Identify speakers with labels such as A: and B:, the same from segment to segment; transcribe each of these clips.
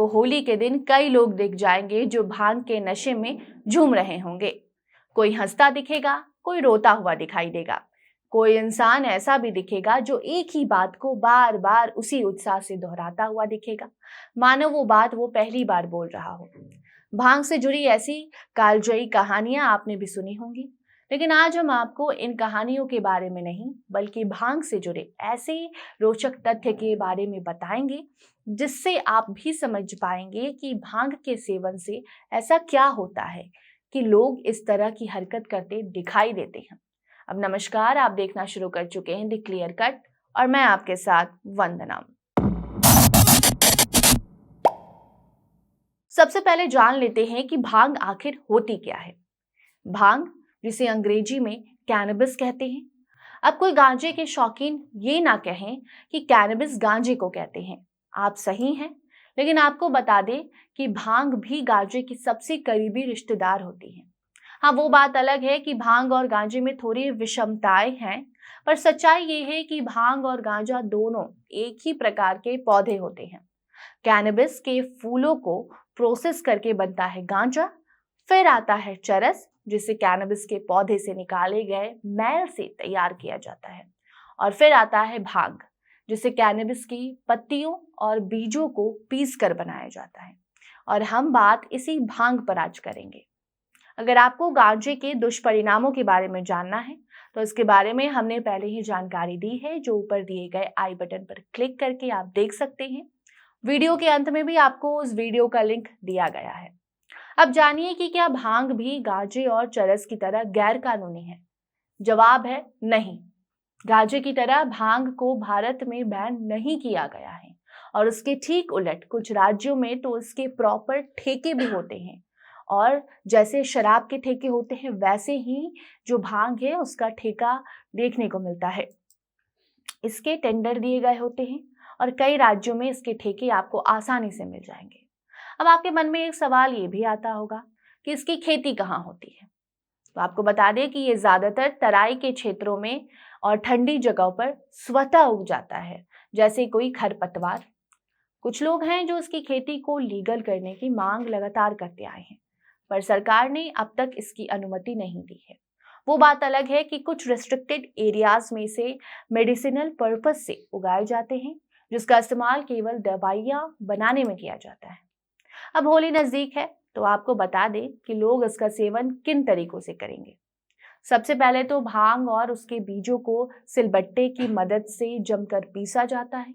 A: आपको होली के दिन कई लोग दिख जाएंगे जो भांग के नशे में झूम रहे होंगे। कोई हंसता दिखेगा, कोई रोता हुआ दिखाई देगा, कोई इंसान ऐसा भी दिखेगा जो एक ही बात को बार बार उसी उत्साह से दोहराता हुआ दिखेगा, मानो वो बात वो पहली बार बोल रहा हो। भांग से जुड़ी ऐसी कालजयी कहानियां आपने भी सुनी होंगी, लेकिन आज हम आपको इन कहानियों के बारे में नहीं बल्कि भांग से जुड़े ऐसे रोचक तथ्य के बारे में बताएंगे जिससे आप भी समझ पाएंगे कि भांग के सेवन से ऐसा क्या होता है कि लोग इस तरह की हरकत करते दिखाई देते हैं। अब नमस्कार, आप देखना शुरू कर चुके हैं द क्लियर कट और मैं आपके साथ वंदना। सबसे पहले जान लेते हैं कि भांग आखिर होती क्या है। भांग, जिसे अंग्रेजी में कैनबिस कहते हैं। अब कोई गांजे के शौकीन ये ना कहें कि कैनबिस गांजे को कहते हैं। आप सही हैं, लेकिन आपको बता दें कि भांग भी गांजे की सबसे करीबी रिश्तेदार होती है। हाँ, वो बात अलग है कि भांग और गांजे में थोड़ी विषमताएं हैं, पर सच्चाई ये है कि भांग और गांजा दोनों एक ही प्रकार के पौधे होते हैं। कैनबिस के फूलों को प्रोसेस करके बनता है गांजा, फिर आता है चरस जिसे कैनबिस के पौधे से निकाले गए मैल से तैयार किया जाता है, और फिर आता है भांग जिसे कैनबिस की पत्तियों और बीजों को पीस कर बनाया जाता है। और हम बात इसी भांग पर आज करेंगे। अगर आपको गांजे के दुष्परिणामों के बारे में जानना है तो इसके बारे में हमने पहले ही जानकारी दी है, जो ऊपर दिए गए आई बटन पर क्लिक करके आप देख सकते हैं। वीडियो के अंत में भी आपको उस वीडियो का लिंक दिया गया है। अब जानिए कि क्या भांग भी गांजे और चरस की तरह गैर कानूनी है। जवाब है नहीं। गांजे की तरह भांग को भारत में बैन नहीं किया गया है, और उसके ठीक उलट कुछ राज्यों में तो इसके प्रॉपर ठेके भी होते हैं, और जैसे शराब के ठेके होते हैं वैसे ही जो भांग है उसका ठेका देखने को मिलता है। इसके टेंडर दिए गए होते हैं और कई राज्यों में इसके ठेके आपको आसानी से मिल जाएंगे। अब आपके मन में एक सवाल ये भी आता होगा कि इसकी खेती कहाँ होती है। तो आपको बता दें कि ये ज्यादातर तराई के क्षेत्रों में और ठंडी जगहों पर स्वतः उग जाता है, जैसे कोई खरपतवार। कुछ लोग हैं जो इसकी खेती को लीगल करने की मांग लगातार करते आए हैं, पर सरकार ने अब तक इसकी अनुमति नहीं दी है। वो बात अलग है कि कुछ रिस्ट्रिक्टेड एरियाज में से मेडिसिनल पर्पस से उगाए जाते हैं, जिसका इस्तेमाल केवल दवाइयां बनाने में किया जाता है। अब होली नजदीक है तो आपको बता दें कि लोग इसका सेवन किन तरीकों से करेंगे। सबसे पहले तो भांग और उसके बीजों को सिलबट्टे की मदद से जमकर पीसा जाता है।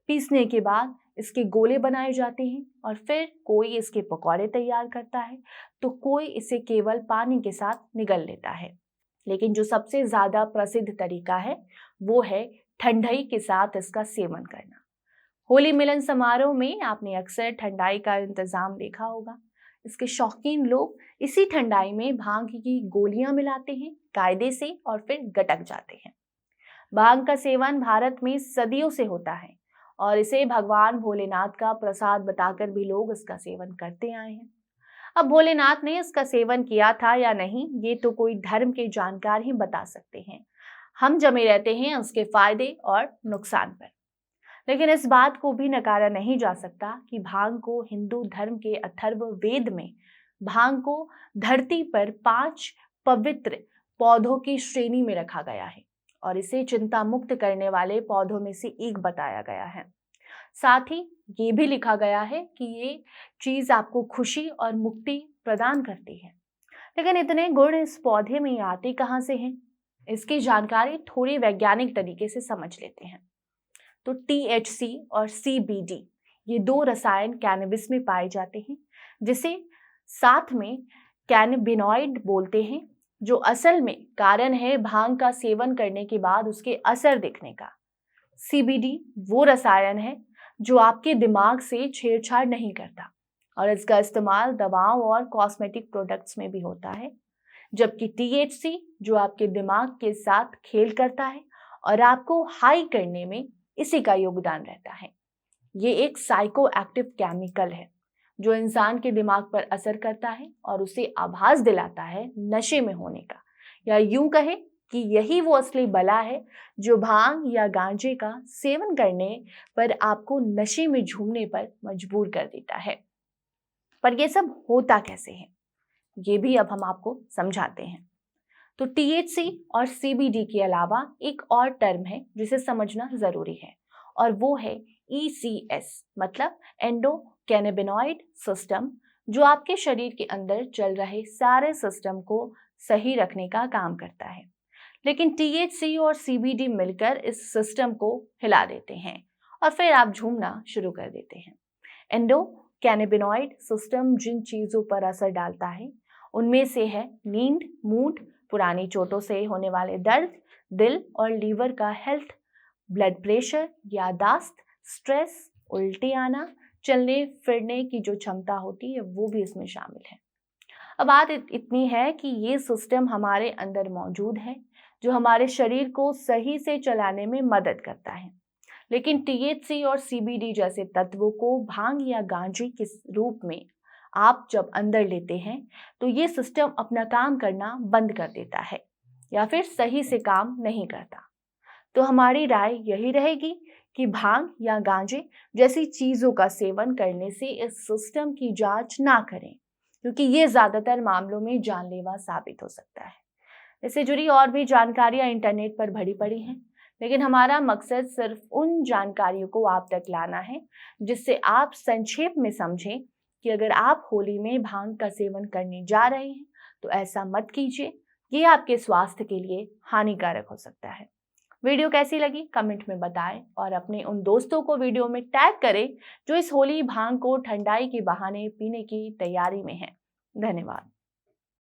A: पीसने के बाद इसके गोले बनाए जाते हैं, और फिर कोई इसके पकौड़े तैयार करता है तो कोई इसे केवल पानी के साथ निगल लेता है। लेकिन जो सबसे ज्यादा प्रसिद्ध तरीका है वो है ठंडाई के साथ इसका सेवन करना। होली मिलन समारोह में आपने अक्सर ठंडाई का इंतजाम देखा होगा। इसके शौकीन लोग इसी ठंडाई में भांग की गोलियां मिलाते हैं कायदे से और फिर गटक जाते हैं। भांग का सेवन भारत में सदियों से होता है और इसे भगवान भोलेनाथ का प्रसाद बताकर भी लोग इसका सेवन करते आए हैं। अब भोलेनाथ ने इसका सेवन किया था या नहीं, ये तो कोई धर्म के जानकार ही बता सकते हैं। हम जमे रहते हैं उसके फायदे और नुकसान पर। लेकिन इस बात को भी नकारा नहीं जा सकता कि भांग को हिंदू धर्म के अथर्व वेद में भांग को धरती पर 5 पवित्र पौधों की श्रेणी में रखा गया है और इसे चिंता मुक्त करने वाले पौधों में से एक बताया गया है। साथ ही ये भी लिखा गया है कि ये चीज आपको खुशी और मुक्ति प्रदान करती है। लेकिन इतने गुण इस पौधे में आते कहाँ से हैं? इसकी जानकारी थोड़ी वैज्ञानिक तरीके से समझ लेते हैं। तो THC और CBD ये 2 रसायन कैनबिस में पाए जाते हैं, जिसे साथ में कैनबिनॉइड बोलते हैं, जो असल में कारण है भांग का सेवन करने के बाद उसके असर दिखने का। CBD वो रसायन है जो आपके दिमाग से छेड़छाड़ नहीं करता और इसका इस्तेमाल दवाओं और कॉस्मेटिक प्रोडक्ट्स में भी होता है, जबकि THC जो आपके दिमाग के साथ खेल करता है और आपको हाई करने में इसी का योगदान रहता है। ये एक साइको एक्टिव केमिकल है जो इंसान के दिमाग पर असर करता है और उसे आभास दिलाता है नशे में होने का, या यूं कहे कि यही वो असली बला है जो भांग या गांजे का सेवन करने पर आपको नशे में झूमने पर मजबूर कर देता है। पर ये सब होता कैसे है, ये भी अब हम आपको समझाते हैं। तो THC और CBD के अलावा एक और टर्म है जिसे समझना जरूरी है, और वो है ECS, मतलब एंडोकैनाबिनॉइड सिस्टम, जो आपके शरीर के अंदर चल रहे सारे सिस्टम को सही रखने का काम करता है। लेकिन THC और CBD मिलकर इस सिस्टम को हिला देते हैं और फिर आप झूमना शुरू कर देते हैं। एंडोकैनाबिनॉइड सिस्टम जिन चीजों पर असर डालता है उनमें से है नींद, मूड, पुरानी चोटों से होने वाले दर्द, दिल और लीवर का हेल्थ, ब्लड प्रेशर, यादाश्त, स्ट्रेस, उल्टी आना, चलने फिरने की जो क्षमता होती है वो भी इसमें शामिल है। अब बात इतनी है कि ये सिस्टम हमारे अंदर मौजूद है जो हमारे शरीर को सही से चलाने में मदद करता है। लेकिन THC और CBD जैसे तत्वों को भांग या गांजे के रूप में आप जब अंदर लेते हैं तो ये सिस्टम अपना काम करना बंद कर देता है या फिर सही से काम नहीं करता। तो हमारी राय यही रहेगी कि भांग या गांजे जैसी चीजों का सेवन करने से इस सिस्टम की जांच ना करें, क्योंकि ये ज्यादातर मामलों में जानलेवा साबित हो सकता है। इससे जुड़ी और भी जानकारियां इंटरनेट पर भरी पड़ी हैं, लेकिन हमारा मकसद सिर्फ उन जानकारियों को आप तक लाना है जिससे आप संक्षेप में समझें कि अगर आप होली में भांग का सेवन करने जा रहे हैं तो ऐसा मत कीजिए, ये आपके स्वास्थ्य के लिए हानिकारक हो सकता है। वीडियो कैसी लगी कमेंट में बताएं और अपने उन दोस्तों को वीडियो में टैग करें जो इस होली भांग को ठंडाई के बहाने पीने की तैयारी में हैं। धन्यवाद।